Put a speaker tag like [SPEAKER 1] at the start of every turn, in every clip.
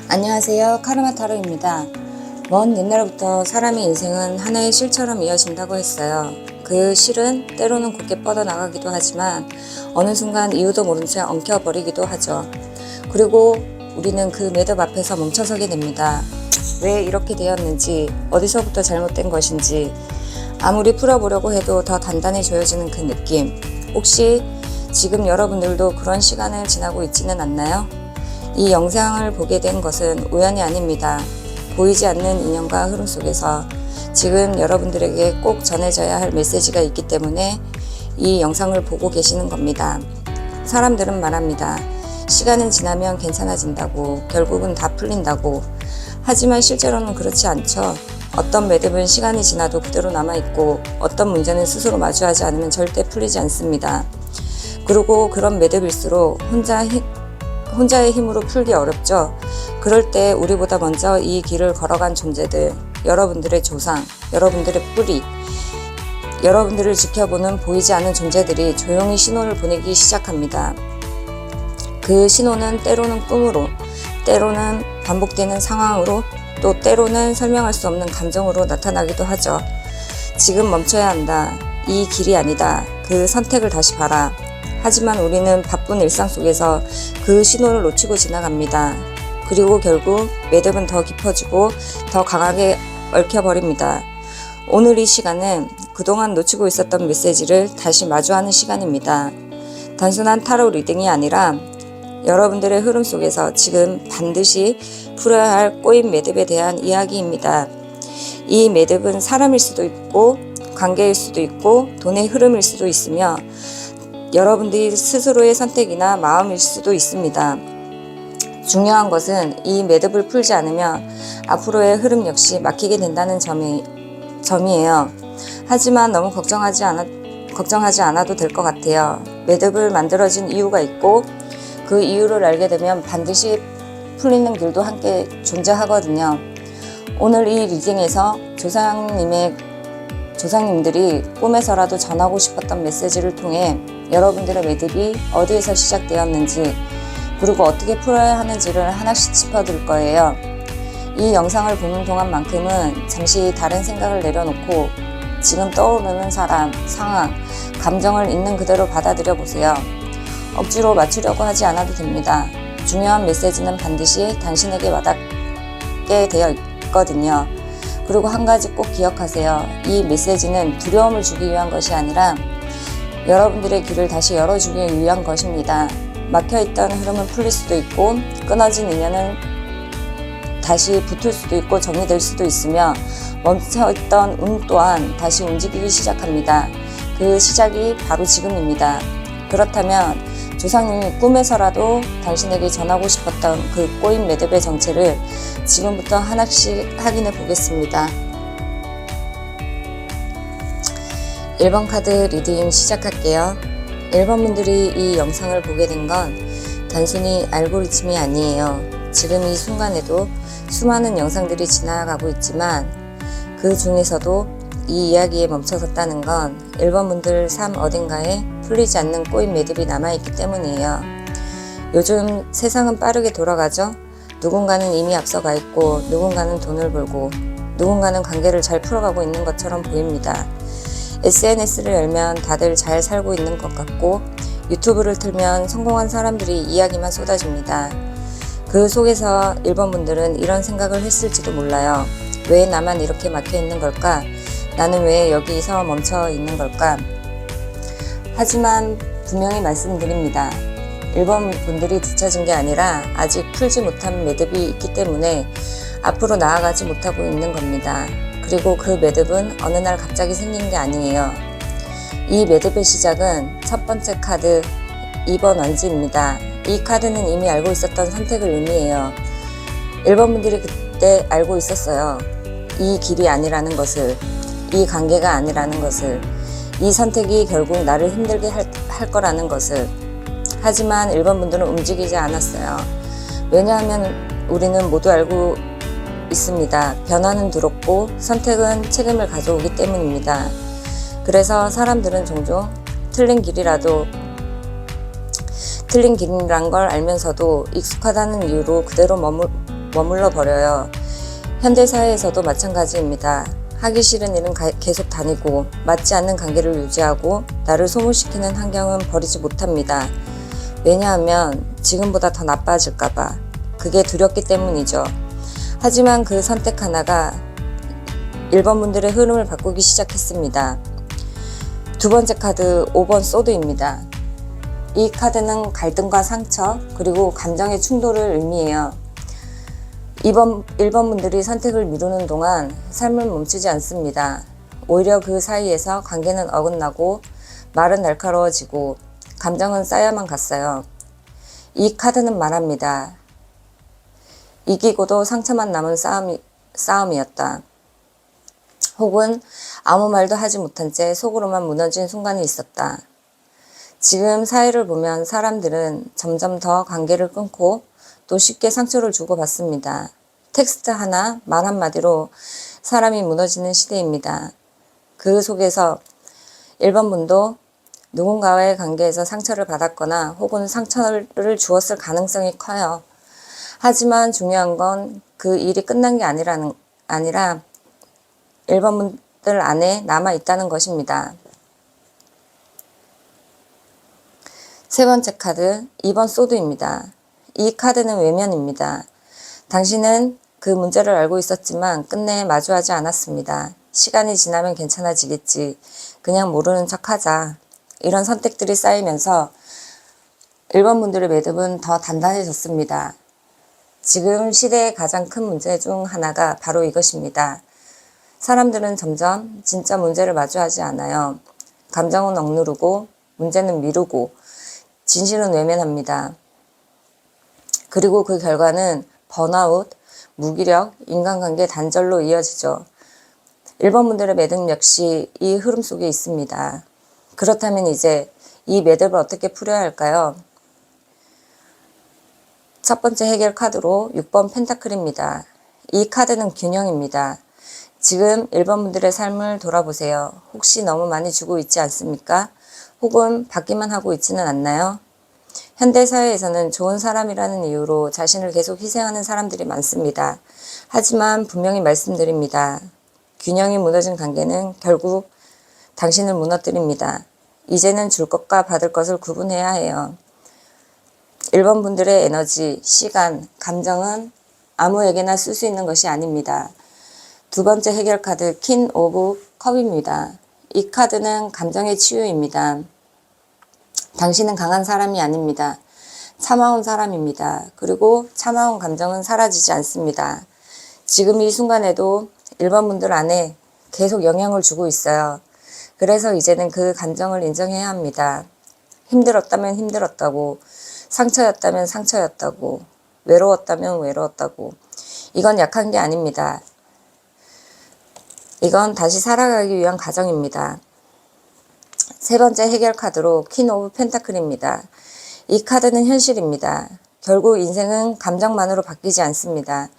[SPEAKER 1] 안녕하세요. 카르마 타로입니다. 먼 옛날부터 사람의 인생은 하나의 실처럼 이어진다고 했어요. 그 실은 때로는 곱게 뻗어나가기도 하지만 어느 순간 이유도 모른 채 엉켜버리기도 하죠. 그리고 우리는 그 매듭 앞에서 멈춰서게 됩니다. 왜 이렇게 되었는지, 어디서부터 잘못된 것인지 아무리 풀어보려고 해도 더 단단해져지는 그 느낌. 혹시 지금 여러분들도 그런 시간을 지나고 있지는 않나요? 이 영상을 보게 된 것은 우연이 아닙니다. 보이지 않는 인연과 흐름 속에서 지금 여러분들에게 꼭 전해져야 할 메시지가 있기 때문에 이 영상을 보고 계시는 겁니다. 사람들은 말합니다. 시간은 지나면 괜찮아진다고, 결국은 다 풀린다고. 하지만 실제로는 그렇지 않죠. 어떤 매듭은 시간이 지나도 그대로 남아있고 어떤 문제는 스스로 마주하지 않으면 절대 풀리지 않습니다. 그리고 그런 매듭일수록 혼자의 힘으로 풀기 어렵죠. 그럴 때 우리보다 먼저 이 길을 걸어간 존재들, 여러분들의 조상, 여러분들의 뿌리, 여러분들을 지켜보는 보이지 않는 존재들이 조용히 신호를 보내기 시작합니다. 그 신호는 때로는 꿈으로, 때로는 반복되는 상황으로, 또 때로는 설명할 수 없는 감정으로 나타나기도 하죠. 지금 멈춰야 한다. 이 길이 아니다. 그 선택을 다시 봐라. 하지만 우리는 바쁜 일상 속에서 그 신호를 놓치고 지나갑니다. 그리고 결국 매듭은 더 깊어지고 더 강하게 얽혀버립니다. 오늘 이 시간은 그동안 놓치고 있었던 메시지를 다시 마주하는 시간입니다. 단순한 타로 리딩이 아니라 여러분들의 흐름 속에서 지금 반드시 풀어야 할 꼬인 매듭에 대한 이야기입니다. 이 매듭은 사람일 수도 있고 관계일 수도 있고 돈의 흐름일 수도 있으며 여러분들이 스스로의 선택이나 마음일 수도 있습니다. 중요한 것은 이 매듭을 풀지 않으면 앞으로의 흐름 역시 막히게 된다는 점이에요. 하지만 너무 걱정하지 않아도 될 것 같아요. 매듭을 만들어진 이유가 있고 그 이유를 알게 되면 반드시 풀리는 길도 함께 존재하거든요. 오늘 이 리딩에서 조상님들이 꿈에서라도 전하고 싶었던 메시지를 통해 여러분들의 매듭이 어디에서 시작되었는지 그리고 어떻게 풀어야 하는지를 하나씩 짚어드릴 거예요. 이 영상을 보는 동안만큼은 잠시 다른 생각을 내려놓고 지금 떠오르는 사람, 상황, 감정을 있는 그대로 받아들여 보세요. 억지로 맞추려고 하지 않아도 됩니다. 중요한 메시지는 반드시 당신에게 와닿게 되어 있거든요. 그리고 한 가지 꼭 기억하세요. 이 메시지는 두려움을 주기 위한 것이 아니라 여러분들의 길을 다시 열어주기 위한 것입니다. 막혀있던 흐름은 풀릴 수도 있고 끊어진 인연은 다시 붙을 수도 있고 정리될 수도 있으며 멈춰있던 운 또한 다시 움직이기 시작합니다. 그 시작이 바로 지금입니다. 그렇다면 조상님이 꿈에서라도 당신에게 전하고 싶었던 그 꼬인 매듭의 정체를 지금부터 하나씩 확인해 보겠습니다. 1번 카드 리딩 시작할게요. 1번 분들이 이 영상을 보게 된 건 단순히 알고리즘이 아니에요. 지금 이 순간에도 수많은 영상들이 지나가고 있지만 그 중에서도 이 이야기에 멈춰섰다는 건 1번 분들 삶 어딘가에 풀리지 않는 꼬인 매듭이 남아있기 때문이에요. 요즘 세상은 빠르게 돌아가죠. 누군가는 이미 앞서가 있고 누군가는 돈을 벌고 누군가는 관계를 잘 풀어가고 있는 것처럼 보입니다. SNS를 열면 다들 잘 살고 있는 것 같고 유튜브를 틀면 성공한 사람들이 이야기만 쏟아집니다. 그 속에서 1번 분들은 이런 생각을 했을지도 몰라요. 왜 나만 이렇게 막혀 있는 걸까? 나는 왜 여기서 멈춰 있는 걸까? 하지만 분명히 말씀드립니다. 1번 분들이 뒤처진 게 아니라 아직 풀지 못한 매듭이 있기 때문에 앞으로 나아가지 못하고 있는 겁니다. 그리고 그 매듭은 어느 날 갑자기 생긴 게 아니에요. 이 매듭의 시작은 첫 번째 카드 2번 원지입니다. 이 카드는 이미 알고 있었던 선택을 의미해요. 1번 분들이 그때 알고 있었어요. 이 길이 아니라는 것을, 이 관계가 아니라는 것을, 이 선택이 결국 나를 힘들게 할 거라는 것을. 하지만 1번 분들은 움직이지 않았어요. 왜냐하면 우리는 모두 알고 있습니다. 변화는 두렵고 선택은 책임을 가져오기 때문입니다. 그래서 사람들은 종종 틀린 길이란 걸 알면서도 익숙하다는 이유로 그대로 머물러 버려요. 현대사회에서도 마찬가지입니다. 하기 싫은 일은 계속 다니고 맞지 않는 관계를 유지하고 나를 소모시키는 환경은 버리지 못합니다. 왜냐하면 지금보다 더 나빠질까봐. 그게 두렵기 때문이죠. 하지만 그 선택 하나가 1번 분들의 흐름을 바꾸기 시작했습니다. 두 번째 카드 5번 소드입니다. 이 카드는 갈등과 상처 그리고 감정의 충돌을 의미해요. 1번 분들이 선택을 미루는 동안 삶은 멈추지 않습니다. 오히려 그 사이에서 관계는 어긋나고 말은 날카로워지고 감정은 쌓여만 갔어요. 이 카드는 말합니다. 이기고도 상처만 남은 싸움이었다. 혹은 아무 말도 하지 못한 채 속으로만 무너진 순간이 있었다. 지금 사회를 보면 사람들은 점점 더 관계를 끊고 또 쉽게 상처를 주고받습니다. 텍스트 하나, 말 한마디로 사람이 무너지는 시대입니다. 그 속에서 1번 분도 누군가와의 관계에서 상처를 받았거나 혹은 상처를 주었을 가능성이 커요. 하지만 중요한 건 그 일이 끝난 게 아니라 1번 분들 안에 남아있다는 것입니다. 세 번째 카드 2번 소드입니다. 이 카드는 외면입니다. 당신은 그 문제를 알고 있었지만 끝내 마주하지 않았습니다. 시간이 지나면 괜찮아지겠지. 그냥 모르는 척하자. 이런 선택들이 쌓이면서 1번 분들의 매듭은 더 단단해졌습니다. 지금 시대의 가장 큰 문제 중 하나가 바로 이것입니다. 사람들은 점점 진짜 문제를 마주하지 않아요. 감정은 억누르고 문제는 미루고 진실은 외면합니다. 그리고 그 결과는 번아웃, 무기력, 인간관계 단절로 이어지죠. 1번 분들의 매듭 역시 이 흐름 속에 있습니다. 그렇다면 이제 이 매듭을 어떻게 풀어야 할까요? 첫 번째 해결 카드로 6번 펜타클입니다. 이 카드는 균형입니다. 지금 1번 분들의 삶을 돌아보세요. 혹시 너무 많이 주고 있지 않습니까? 혹은 받기만 하고 있지는 않나요? 현대사회에서는 좋은 사람이라는 이유로 자신을 계속 희생하는 사람들이 많습니다. 하지만 분명히 말씀드립니다. 균형이 무너진 관계는 결국 당신을 무너뜨립니다. 이제는 줄 것과 받을 것을 구분해야 해요. 1번 분들의 에너지, 시간, 감정은 아무에게나 쓸 수 있는 것이 아닙니다. 두 번째 해결 카드 퀸 오브 컵입니다. 이 카드는 감정의 치유입니다. 당신은 강한 사람이 아닙니다. 참아온 사람입니다. 그리고 참아온 감정은 사라지지 않습니다. 지금 이 순간에도 1번 분들 안에 계속 영향을 주고 있어요. 그래서 이제는 그 감정을 인정해야 합니다. 힘들었다면 힘들었다고, 상처였다면 상처였다고, 외로웠다면 외로웠다고. 이건 약한 게 아닙니다. 이건 다시 살아가기 위한 과정입니다. 세 번째 해결 카드로 퀸 오브 펜타클입니다. 이 카드는 현실입니다. 결국 인생은 감정만으로 바뀌지 않습니다.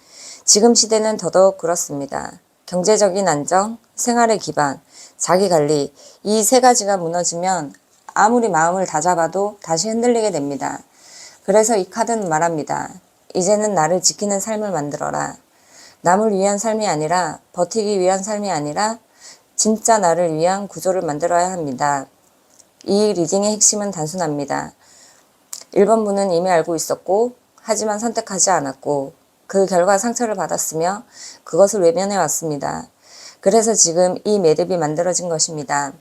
[SPEAKER 1] 지금 시대는 더더욱 그렇습니다. 경제적인 안정, 생활의 기반, 자기관리, 이 세 가지가 무너지면 아무리 마음을 다잡아도 다시 흔들리게 됩니다. 그래서 이 카드는 말합니다. 이제는 나를 지키는 삶을 만들어라. 남을 위한 삶이 아니라, 버티기 위한 삶이 아니라 진짜 나를 위한 구조를 만들어야 합니다. 이 리딩의 핵심은 단순합니다. 1번 분은 이미 알고 있었고 하지만 선택하지 않았고 그 결과 상처를 받았으며 그것을 외면해 왔습니다. 그래서 지금 이 매듭이 만들어진 것입니다.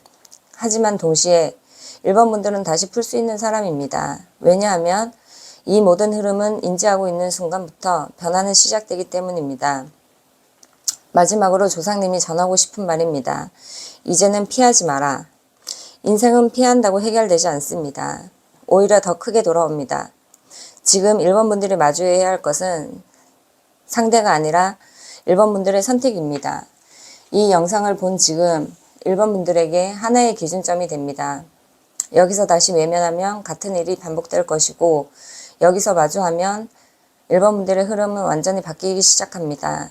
[SPEAKER 1] 하지만 동시에 1번 분들은 다시 풀 수 있는 사람입니다. 왜냐하면 이 모든 흐름은 인지하고 있는 순간부터 변화는 시작되기 때문입니다. 마지막으로 조상님이 전하고 싶은 말입니다. 이제는 피하지 마라. 인생은 피한다고 해결되지 않습니다. 오히려 더 크게 돌아옵니다. 지금 1번 분들이 마주해야 할 것은 상대가 아니라 1번 분들의 선택입니다. 이 영상을 본 지금 1번 분들에게 하나의 기준점이 됩니다. 여기서 다시 외면하면 같은 일이 반복될 것이고 여기서 마주하면 1번 분들의 흐름은 완전히 바뀌기 시작합니다.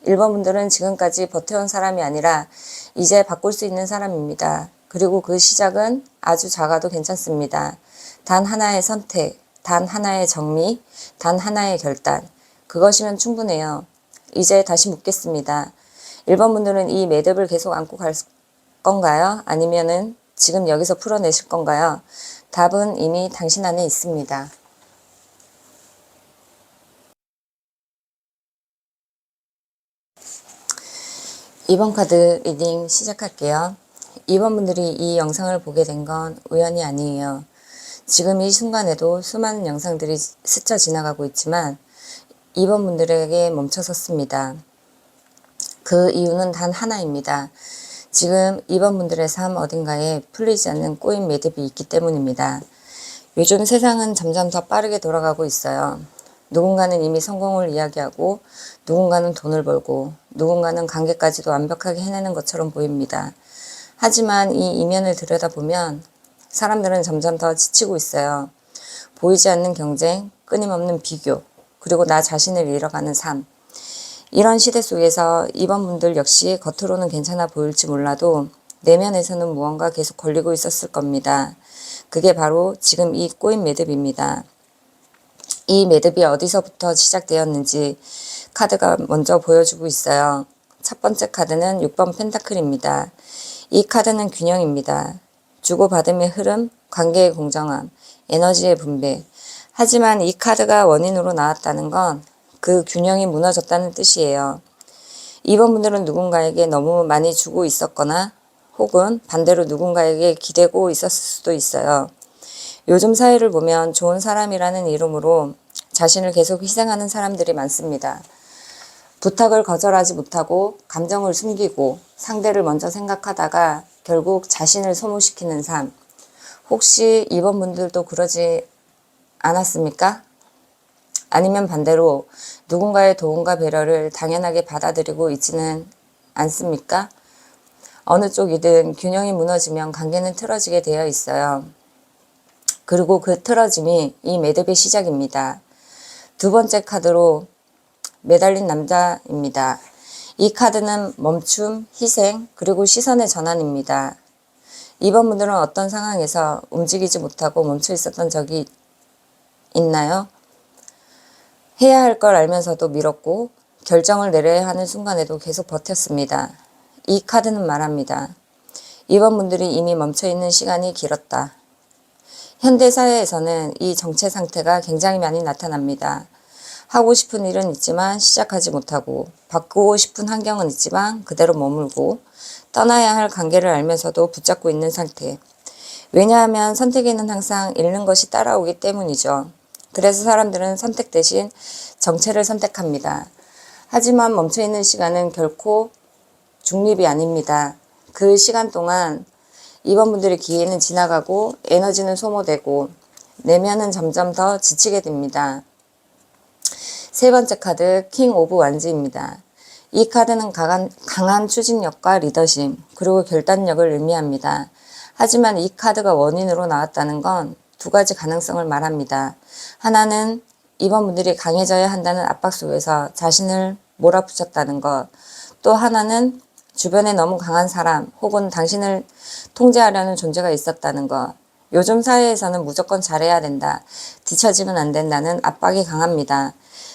[SPEAKER 1] 1번 분들은 지금까지 버텨온 사람이 아니라 이제 바꿀 수 있는 사람입니다. 그리고 그 시작은 아주 작아도 괜찮습니다. 단 하나의 선택, 단 하나의 정리, 단 하나의 결단, 그것이면 충분해요. 이제 다시 묻겠습니다. 1번 분들은 이 매듭을 계속 안고 갈 건가요? 아니면은 지금 여기서 풀어내실 건가요? 답은 이미 당신 안에 있습니다. 2번 카드 리딩 시작할게요. 2번 분들이 이 영상을 보게 된 건 우연이 아니에요. 지금 이 순간에도 수많은 영상들이 스쳐 지나가고 있지만 2번 분들에게 멈춰섰습니다. 그 이유는 단 하나입니다. 지금 2번 분들의 삶 어딘가에 풀리지 않는 꼬인 매듭이 있기 때문입니다. 요즘 세상은 점점 더 빠르게 돌아가고 있어요. 누군가는 이미 성공을 이야기하고 누군가는 돈을 벌고 누군가는 관계까지도 완벽하게 해내는 것처럼 보입니다. 하지만 이 이면을 들여다보면 사람들은 점점 더 지치고 있어요. 보이지 않는 경쟁, 끊임없는 비교, 그리고 나 자신을 잃어가는 삶. 이런 시대 속에서 2번 분들 역시 겉으로는 괜찮아 보일지 몰라도 내면에서는 무언가 계속 걸리고 있었을 겁니다. 그게 바로 지금 이 꼬인 매듭입니다. 이 매듭이 어디서부터 시작되었는지 카드가 먼저 보여주고 있어요. 첫 번째 카드는 6번 펜타클입니다. 이 카드는 균형입니다. 주고받음의 흐름, 관계의 공정함, 에너지의 분배. 하지만 이 카드가 원인으로 나왔다는 건 그 균형이 무너졌다는 뜻이에요. 2번 분들은 누군가에게 너무 많이 주고 있었거나 혹은 반대로 누군가에게 기대고 있었을 수도 있어요. 요즘 사회를 보면 좋은 사람이라는 이름으로 자신을 계속 희생하는 사람들이 많습니다. 부탁을 거절하지 못하고 감정을 숨기고 상대를 먼저 생각하다가 결국 자신을 소모시키는 삶. 혹시 2번 분들도 그러지 않았습니까? 아니면 반대로 누군가의 도움과 배려를 당연하게 받아들이고 있지는 않습니까? 어느 쪽이든 균형이 무너지면 관계는 틀어지게 되어 있어요. 그리고 그 틀어짐이 이 매듭의 시작입니다. 두 번째 카드로 매달린 남자입니다. 이 카드는 멈춤, 희생, 그리고 시선의 전환입니다. 2번 분들은 어떤 상황에서 움직이지 못하고 멈춰 있었던 적이 있나요? 해야 할 걸 알면서도 미뤘고 결정을 내려야 하는 순간에도 계속 버텼습니다. 이 카드는 말합니다. 2번 분들이 이미 멈춰있는 시간이 길었다. 현대사회에서는 이 정체 상태가 굉장히 많이 나타납니다. 하고 싶은 일은 있지만 시작하지 못하고 바꾸고 싶은 환경은 있지만 그대로 머물고 떠나야 할 관계를 알면서도 붙잡고 있는 상태. 왜냐하면 선택에는 항상 잃는 것이 따라오기 때문이죠. 그래서 사람들은 선택 대신 정체를 선택합니다. 하지만 멈춰있는 시간은 결코 중립이 아닙니다. 그 시간 동안 2번 분들의 기회는 지나가고 에너지는 소모되고 내면은 점점 더 지치게 됩니다. 세 번째 카드 킹 오브 완즈입니다. 이 카드는 강한 추진력과 리더십 그리고 결단력을 의미합니다. 하지만 이 카드가 원인으로 나왔다는 건 두 가지 가능성을 말합니다. 하나는 2번 분들이 강해져야 한다는 압박 속에서 자신을 몰아붙였다는 것. 또 하나는 주변에 너무 강한 사람 혹은 당신을 통제하려는 존재가 있었다는 것. 요즘 사회에서는 무조건 잘해야 된다. 뒤처지면 안 된다는 압박이 강합니다.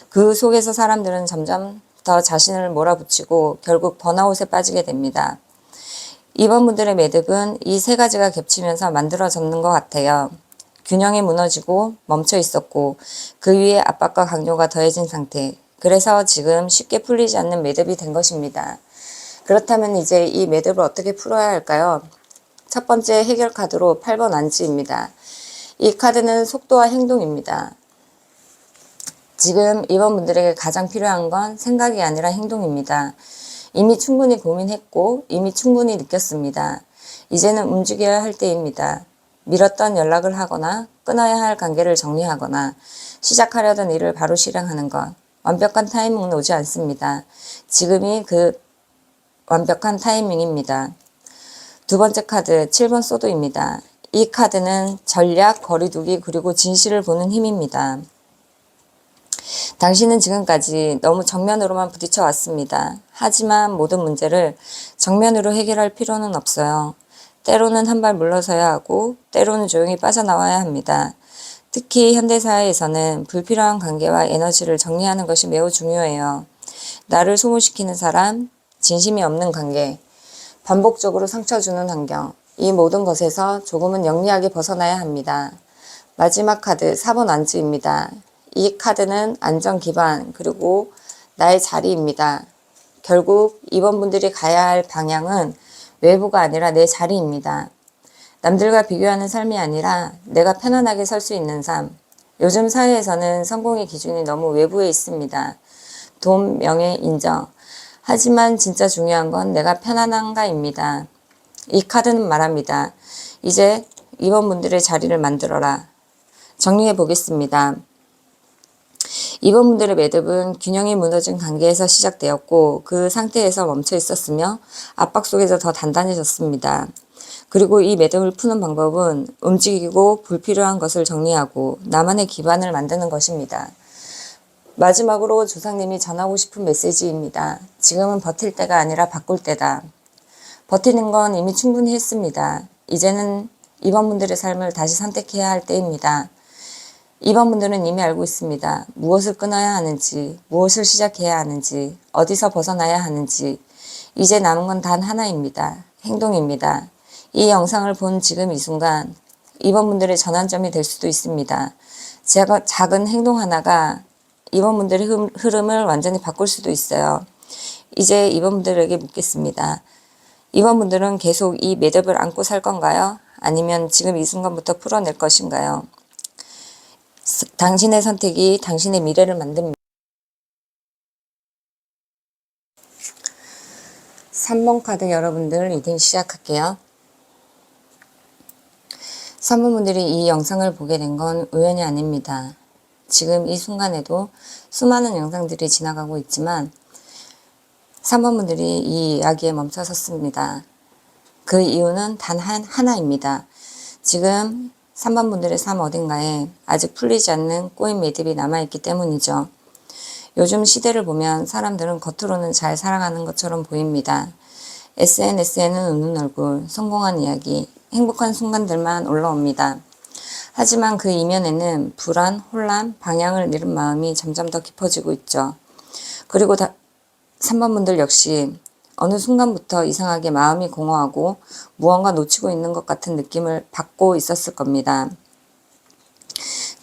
[SPEAKER 1] 그 속에서 사람들은 점점 더 자신을 몰아붙이고 결국 번아웃에 빠지게 됩니다. 2번 분들의 매듭은 이 세 가지가 겹치면서 만들어졌는 것 같아요. 균형이 무너지고 멈춰 있었고 그 위에 압박과 강요가 더해진 상태. 그래서 지금 쉽게 풀리지 않는 매듭이 된 것입니다. 그렇다면 이제 이 매듭을 어떻게 풀어야 할까요? 첫 번째 해결 카드로 8번 안지입니다. 이 카드는 속도와 행동입니다. 지금 2번 분들에게 가장 필요한 건 생각이 아니라 행동입니다. 이미 충분히 고민했고 이미 충분히 느꼈습니다. 이제는 움직여야 할 때입니다. 미뤘던 연락을 하거나 끊어야 할 관계를 정리하거나 시작하려던 일을 바로 실행하는 것. 완벽한 타이밍은 오지 않습니다. 지금이 그 완벽한 타이밍입니다. 두 번째 카드 7번 소드입니다. 이 카드는 전략, 거리두기 그리고 진실을 보는 힘입니다. 당신은 지금까지 너무 정면으로만 부딪혀 왔습니다. 하지만 모든 문제를 정면으로 해결할 필요는 없어요. 때로는 한 발 물러서야 하고 때로는 조용히 빠져나와야 합니다. 특히 현대사회에서는 불필요한 관계와 에너지를 정리하는 것이 매우 중요해요. 나를 소모시키는 사람, 진심이 없는 관계, 반복적으로 상처 주는 환경, 이 모든 것에서 조금은 영리하게 벗어나야 합니다. 마지막 카드 4번 안주입니다. 이 카드는 안정 기반 그리고 나의 자리입니다. 결국 이번 분들이 가야 할 방향은 외부가 아니라 내 자리입니다. 남들과 비교하는 삶이 아니라 내가 편안하게 설 수 있는 삶. 요즘 사회에서는 성공의 기준이 너무 외부에 있습니다. 돈, 명예, 인정. 하지만 진짜 중요한 건 내가 편안한가입니다. 이 카드는 말합니다. 이제 이번 분들의 자리를 만들어라. 정리해 보겠습니다. 이번 분들의 매듭은 균형이 무너진 관계에서 시작되었고 그 상태에서 멈춰 있었으며 압박 속에서 더 단단해졌습니다. 그리고 이 매듭을 푸는 방법은 움직이고 불필요한 것을 정리하고 나만의 기반을 만드는 것입니다. 마지막으로 조상님이 전하고 싶은 메시지입니다. 지금은 버틸 때가 아니라 바꿀 때다. 버티는 건 이미 충분히 했습니다. 이제는 이번 분들의 삶을 다시 선택해야 할 때입니다. 이번 분들은 이미 알고 있습니다. 무엇을 끊어야 하는지, 무엇을 시작해야 하는지, 어디서 벗어나야 하는지. 이제 남은 건 단 하나입니다. 행동입니다. 이 영상을 본 지금 이 순간 이번 분들의 전환점이 될 수도 있습니다. 제가 작은 행동 하나가 이번 분들의 흐름을 완전히 바꿀 수도 있어요. 이제 이번 분들에게 묻겠습니다. 이번 분들은 계속 이 매듭을 안고 살 건가요? 아니면 지금 이 순간부터 풀어낼 것인가요? 당신의 선택이 당신의 미래를 만듭니다. 3번 카드 여러분들 리딩 시작할게요. 3번 분들이 이 영상을 보게 된 건 우연이 아닙니다. 지금 이 순간에도 수많은 영상들이 지나가고 있지만 3번 분들이 이 이야기에 멈춰섰습니다. 그 이유는 단 하나입니다. 지금 3번 분들의 삶 어딘가에 아직 풀리지 않는 꼬인 매듭이 남아있기 때문이죠. 요즘 시대를 보면 사람들은 겉으로는 잘 살아가는 것처럼 보입니다. SNS에는 웃는 얼굴, 성공한 이야기, 행복한 순간들만 올라옵니다. 하지만 그 이면에는 불안, 혼란, 방향을 잃은 마음이 점점 더 깊어지고 있죠. 그리고 3번 분들 역시 어느 순간부터 이상하게 마음이 공허하고 무언가 놓치고 있는 것 같은 느낌을 받고 있었을 겁니다.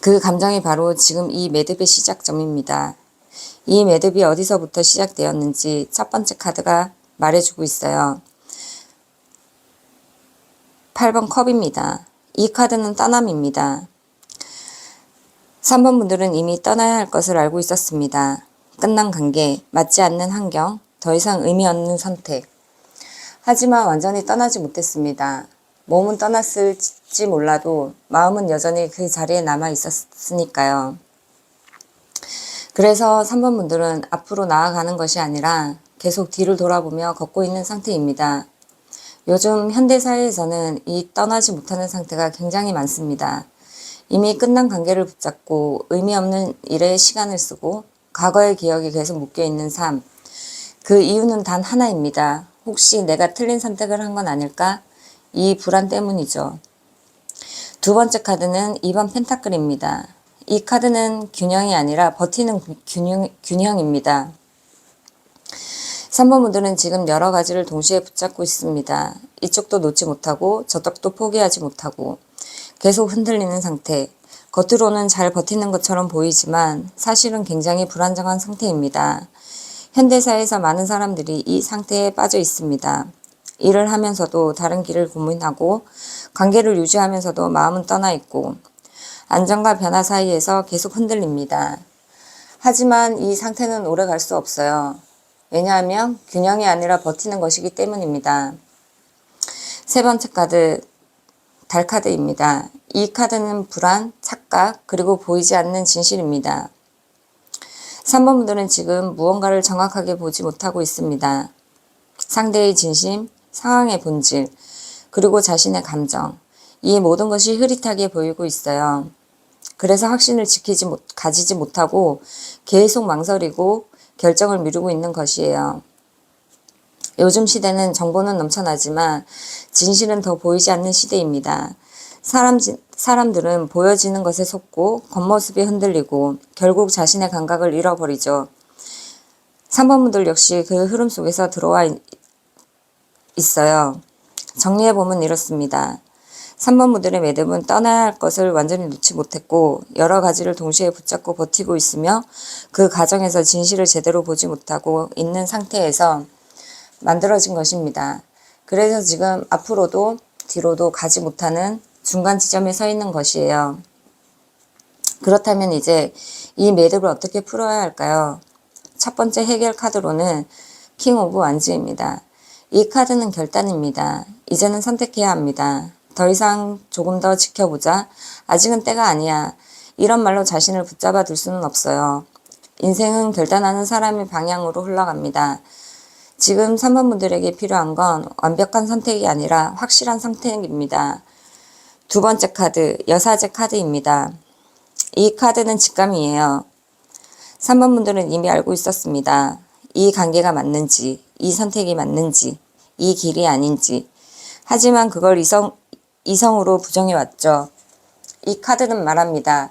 [SPEAKER 1] 그 감정이 바로 지금 이 매듭의 시작점입니다. 이 매듭이 어디서부터 시작되었는지 첫 번째 카드가 말해주고 있어요. 8번 컵입니다. 이 카드는 떠남입니다. 3번 분들은 이미 떠나야 할 것을 알고 있었습니다. 끝난 관계, 맞지 않는 환경, 더 이상 의미 없는 선택. 하지만 완전히 떠나지 못했습니다. 몸은 떠났을지 몰라도 마음은 여전히 그 자리에 남아 있었으니까요. 그래서 3번 분들은 앞으로 나아가는 것이 아니라 계속 뒤를 돌아보며 걷고 있는 상태입니다. 요즘 현대사회에서는 이 떠나지 못하는 상태가 굉장히 많습니다. 이미 끝난 관계를 붙잡고 의미 없는 일에 시간을 쓰고 과거의 기억이 계속 묶여있는 삶. 그 이유는 단 하나입니다. 혹시 내가 틀린 선택을 한 건 아닐까? 이 불안 때문이죠. 두 번째 카드는 2번 펜타클입니다. 이 카드는 균형이 아니라 버티는 균형입니다. 3번 분들은 지금 여러 가지를 동시에 붙잡고 있습니다. 이쪽도 놓지 못하고 저쪽도 포기하지 못하고 계속 흔들리는 상태. 겉으로는 잘 버티는 것처럼 보이지만 사실은 굉장히 불안정한 상태입니다. 현대사회에서 많은 사람들이 이 상태에 빠져 있습니다. 일을 하면서도 다른 길을 고민하고 관계를 유지하면서도 마음은 떠나 있고 안정과 변화 사이에서 계속 흔들립니다. 하지만 이 상태는 오래 갈 수 없어요. 왜냐하면 균형이 아니라 버티는 것이기 때문입니다. 세 번째 카드, 달 카드입니다. 이 카드는 불안, 착각, 그리고 보이지 않는 진실입니다. 3번 분들은 지금 무언가를 정확하게 보지 못하고 있습니다. 상대의 진심, 상황의 본질, 그리고 자신의 감정, 이 모든 것이 흐릿하게 보이고 있어요. 그래서 확신을 가지지 못하고 계속 망설이고 결정을 미루고 있는 것이에요. 요즘 시대는 정보는 넘쳐나지만 진실은 더 보이지 않는 시대입니다. 사람들은 보여지는 것에 속고 겉모습이 흔들리고 결국 자신의 감각을 잃어버리죠. 3번 분들 역시 그 흐름 속에서 들어와 있어요. 정리해보면 이렇습니다. 3번 분들의 매듭은 떠나야 할 것을 완전히 놓지 못했고 여러 가지를 동시에 붙잡고 버티고 있으며 그 과정에서 진실을 제대로 보지 못하고 있는 상태에서 만들어진 것입니다. 그래서 지금 앞으로도 뒤로도 가지 못하는 중간 지점에 서 있는 것이에요. 그렇다면 이제 이 매듭을 어떻게 풀어야 할까요? 첫 번째 해결 카드로는 킹 오브 완즈입니다. 이 카드는 결단입니다. 이제는 선택해야 합니다. 더 이상 조금 더 지켜보자. 아직은 때가 아니야. 이런 말로 자신을 붙잡아 둘 수는 없어요. 인생은 결단하는 사람의 방향으로 흘러갑니다. 지금 3번 분들에게 필요한 건 완벽한 선택이 아니라 확실한 선택입니다. 두 번째 카드, 여사제 카드입니다. 이 카드는 직감이에요. 3번 분들은 이미 알고 있었습니다. 이 관계가 맞는지, 이 선택이 맞는지, 이 길이 아닌지. 하지만 그걸 이성으로 부정해왔죠. 이 카드는 말합니다.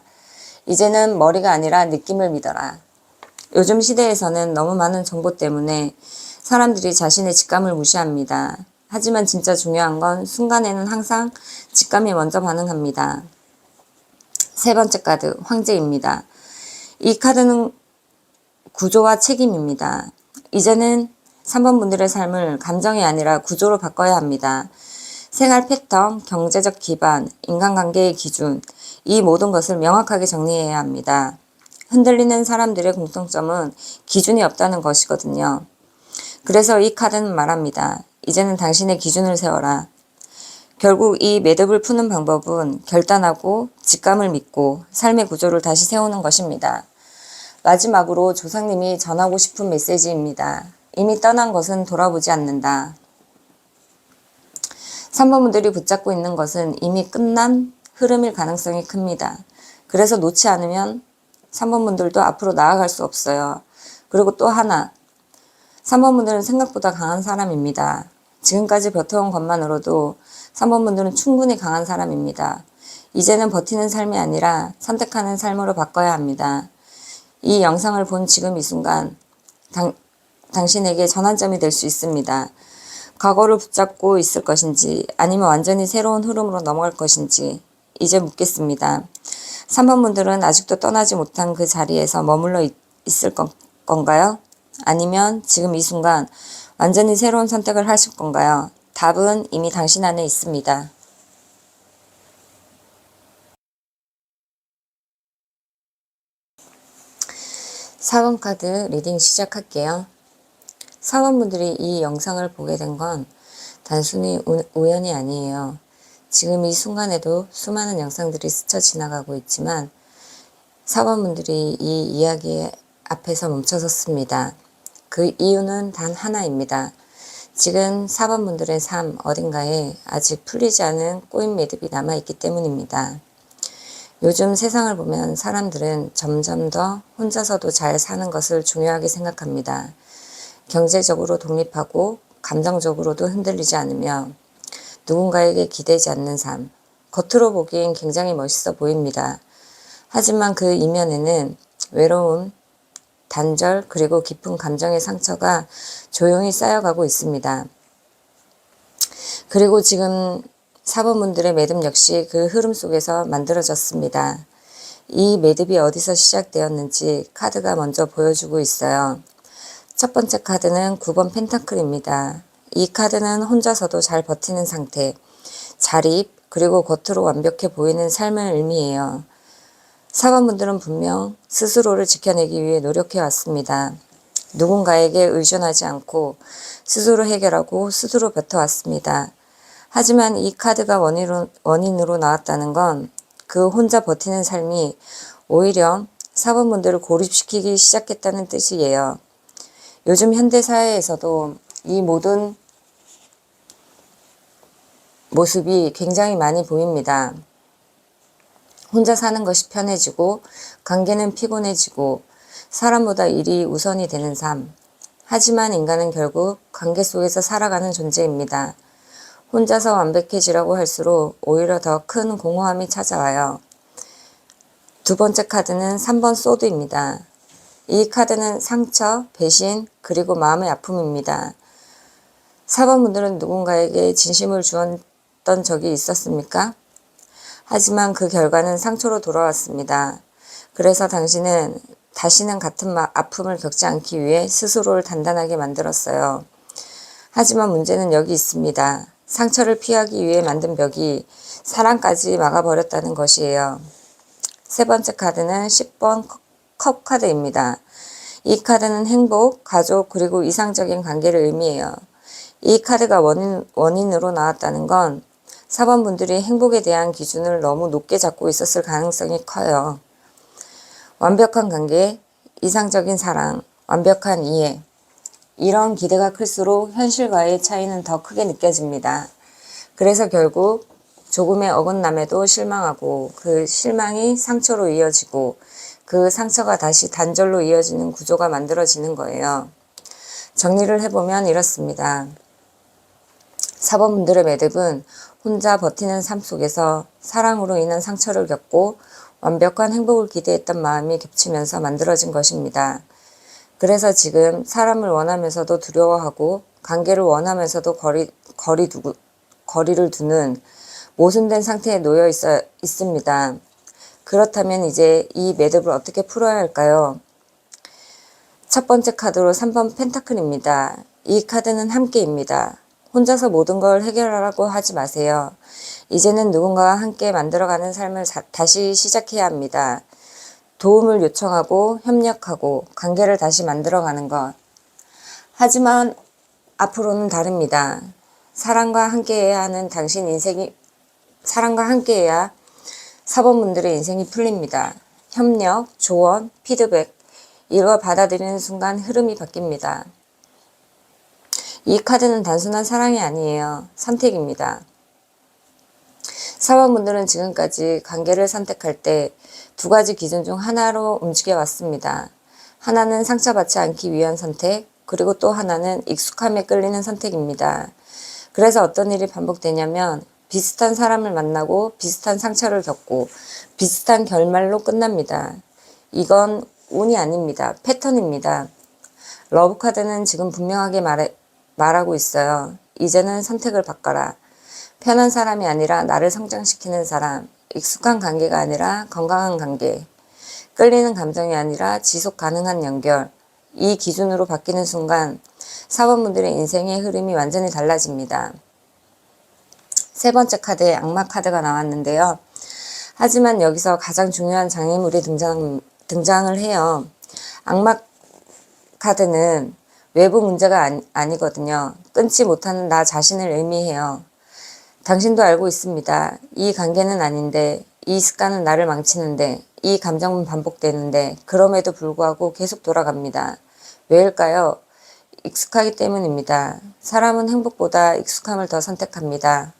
[SPEAKER 1] 이제는 머리가 아니라 느낌을 믿어라. 요즘 시대에서는 너무 많은 정보 때문에 사람들이 자신의 직감을 무시합니다. 하지만 진짜 중요한 건 순간에는 항상 직감이 먼저 반응합니다. 세 번째 카드, 황제입니다. 이 카드는 구조와 책임입니다. 이제는 3번 분들의 삶을 감정이 아니라 구조로 바꿔야 합니다. 생활 패턴, 경제적 기반, 인간관계의 기준, 이 모든 것을 명확하게 정리해야 합니다. 흔들리는 사람들의 공통점은 기준이 없다는 것이거든요. 그래서 이 카드는 말합니다. 이제는 당신의 기준을 세워라. 결국 이 매듭을 푸는 방법은 결단하고 직감을 믿고 삶의 구조를 다시 세우는 것입니다. 마지막으로 조상님이 전하고 싶은 메시지입니다. 이미 떠난 것은 돌아보지 않는다. 3번 분들이 붙잡고 있는 것은 이미 끝난 흐름일 가능성이 큽니다. 그래서 놓지 않으면 3번 분들도 앞으로 나아갈 수 없어요. 그리고 또 하나, 3번 분들은 생각보다 강한 사람입니다. 지금까지 버텨온 것만으로도 3번 분들은 충분히 강한 사람입니다. 이제는 버티는 삶이 아니라 선택하는 삶으로 바꿔야 합니다. 이 영상을 본 지금 이 순간 당신에게 전환점이 될 수 있습니다. 과거를 붙잡고 있을 것인지 아니면 완전히 새로운 흐름으로 넘어갈 것인지 이제 묻겠습니다. 3번 분들은 아직도 떠나지 못한 그 자리에서 머물러 있을 건가요? 아니면 지금 이 순간 완전히 새로운 선택을 하실 건가요? 답은 이미 당신 안에 있습니다. 4번 카드 리딩 시작할게요. 4번 분들이 이 영상을 보게 된 건 단순히 우연이 아니에요. 지금 이 순간에도 수많은 영상들이 스쳐 지나가고 있지만 4번 분들이 이 이야기 앞에서 멈춰섰습니다. 그 이유는 단 하나입니다. 지금 4번 분들의 삶 어딘가에 아직 풀리지 않은 꼬인 매듭이 남아있기 때문입니다. 요즘 세상을 보면 사람들은 점점 더 혼자서도 잘 사는 것을 중요하게 생각합니다. 경제적으로 독립하고 감정적으로도 흔들리지 않으며 누군가에게 기대지 않는 삶. 겉으로 보기엔 굉장히 멋있어 보입니다. 하지만 그 이면에는 외로움, 단절, 그리고 깊은 감정의 상처가 조용히 쌓여가고 있습니다. 그리고 지금 4번 분들의 매듭 역시 그 흐름 속에서 만들어졌습니다. 이 매듭이 어디서 시작되었는지 카드가 먼저 보여주고 있어요. 첫 번째 카드는 9번 펜타클입니다. 이 카드는 혼자서도 잘 버티는 상태, 자립, 그리고 겉으로 완벽해 보이는 삶을 의미해요. 4번 분들은 분명 스스로를 지켜내기 위해 노력해 왔습니다. 누군가에게 의존하지 않고 스스로 해결하고 스스로 버텨왔습니다. 하지만 이 카드가 원인으로 나왔다는 건 그 혼자 버티는 삶이 오히려 4번 분들을 고립시키기 시작했다는 뜻이에요. 요즘 현대사회에서도 이 모든 모습이 굉장히 많이 보입니다. 혼자 사는 것이 편해지고 관계는 피곤해지고 사람보다 일이 우선이 되는 삶. 하지만 인간은 결국 관계 속에서 살아가는 존재입니다. 혼자서 완벽해지려고 할수록 오히려 더 큰 공허함이 찾아와요. 두 번째 카드는 3번 소드입니다. 이 카드는 상처, 배신, 그리고 마음의 아픔입니다. 4번 분들은 누군가에게 진심을 주었던 적이 있었습니까? 하지만 그 결과는 상처로 돌아왔습니다. 그래서 당신은 다시는 같은 아픔을 겪지 않기 위해 스스로를 단단하게 만들었어요. 하지만 문제는 여기 있습니다. 상처를 피하기 위해 만든 벽이 사랑까지 막아버렸다는 것이에요. 세 번째 카드는 10번 컵 카드입니다. 이 카드는 행복, 가족, 그리고 이상적인 관계를 의미해요. 이 카드가 원인으로 나왔다는 건 4번 분들이 행복에 대한 기준을 너무 높게 잡고 있었을 가능성이 커요. 완벽한 관계, 이상적인 사랑, 완벽한 이해. 이런 기대가 클수록 현실과의 차이는 더 크게 느껴집니다. 그래서 결국 조금의 어긋남에도 실망하고 그 실망이 상처로 이어지고 그 상처가 다시 단절로 이어지는 구조가 만들어지는 거예요. 정리를 해보면 이렇습니다. 4번 분들의 매듭은 혼자 버티는 삶 속에서 사랑으로 인한 상처를 겪고 완벽한 행복을 기대했던 마음이 겹치면서 만들어진 것입니다. 그래서 지금 사람을 원하면서도 두려워하고 관계를 원하면서도 거리를 두는 모순된 상태에 놓여 있습니다. 그렇다면 이제 이 매듭을 어떻게 풀어야 할까요? 첫 번째 카드로 3번 펜타클입니다. 이 카드는 함께입니다. 혼자서 모든 걸 해결하라고 하지 마세요. 이제는 누군가와 함께 만들어가는 삶을 다시 시작해야 합니다. 도움을 요청하고 협력하고 관계를 다시 만들어가는 것. 하지만 앞으로는 다릅니다. 사랑과 함께해야 4번 분들의 인생이 풀립니다. 협력, 조언, 피드백, 이걸 받아들이는 순간 흐름이 바뀝니다. 이 카드는 단순한 사랑이 아니에요. 선택입니다. 4번 분들은 지금까지 관계를 선택할 때 두 가지 기준 중 하나로 움직여 왔습니다. 하나는 상처받지 않기 위한 선택, 그리고 또 하나는 익숙함에 끌리는 선택입니다. 그래서 어떤 일이 반복되냐면 비슷한 사람을 만나고 비슷한 상처를 겪고 비슷한 결말로 끝납니다. 이건 운이 아닙니다. 패턴입니다. 러브카드는 지금 분명하게 말하고 있어요. 이제는 선택을 바꿔라. 편한 사람이 아니라 나를 성장시키는 사람, 익숙한 관계가 아니라 건강한 관계, 끌리는 감정이 아니라 지속 가능한 연결, 이 기준으로 바뀌는 순간 4번 분들의 인생의 흐름이 완전히 달라집니다. 세 번째 카드에 악마 카드가 나왔는데요. 하지만 여기서 가장 중요한 장애물이 등장을 해요. 악마 카드는 외부 문제가 아니거든요. 끊지 못하는 나 자신을 의미해요. 당신도 알고 있습니다. 이 관계는 아닌데, 이 습관은 나를 망치는데, 이 감정은 반복되는데, 그럼에도 불구하고 계속 돌아갑니다. 왜일까요? 익숙하기 때문입니다. 사람은 행복보다 익숙함을 더 선택합니다.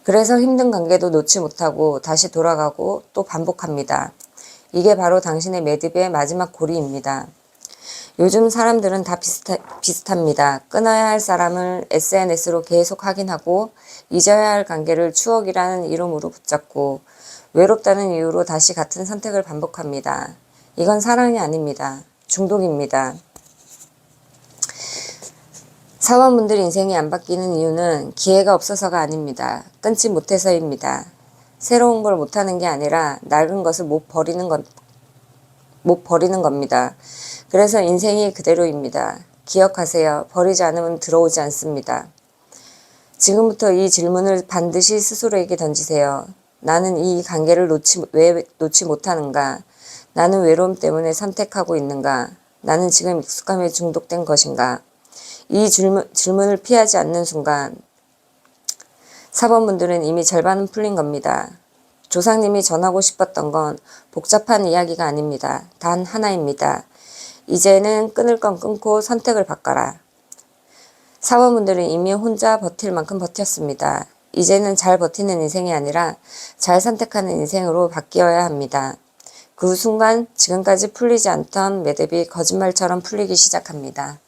[SPEAKER 1] 그래서 힘든 관계도 놓지 못하고 다시 돌아가고 또 반복합니다. 이게 바로 당신의 매듭의 마지막 고리입니다. 요즘 사람들은 다 비슷합니다. 끊어야 할 사람을 SNS로 계속 확인하고 잊어야 할 관계를 추억이라는 이름으로 붙잡고 외롭다는 이유로 다시 같은 선택을 반복합니다. 이건 사랑이 아닙니다. 중독입니다. 4번 분들 인생이 안 바뀌는 이유는 기회가 없어서가 아닙니다. 끊지 못해서입니다. 새로운 걸 못하는 게 아니라 낡은 것을 못 버리는 겁니다. 그래서 인생이 그대로입니다. 기억하세요. 버리지 않으면 들어오지 않습니다. 지금부터 이 질문을 반드시 스스로에게 던지세요. 나는 이 관계를 왜 놓지 못하는가? 나는 외로움 때문에 선택하고 있는가? 나는 지금 익숙함에 중독된 것인가? 이 질문을 피하지 않는 순간 4번 분들은 이미 절반은 풀린 겁니다. 조상님이 전하고 싶었던 건 복잡한 이야기가 아닙니다. 단 하나입니다. 이제는 끊을 건 끊고 선택을 바꿔라. 4번 분들은 이미 혼자 버틸 만큼 버텼습니다. 이제는 잘 버티는 인생이 아니라 잘 선택하는 인생으로 바뀌어야 합니다. 그 순간 지금까지 풀리지 않던 매듭이 거짓말처럼 풀리기 시작합니다.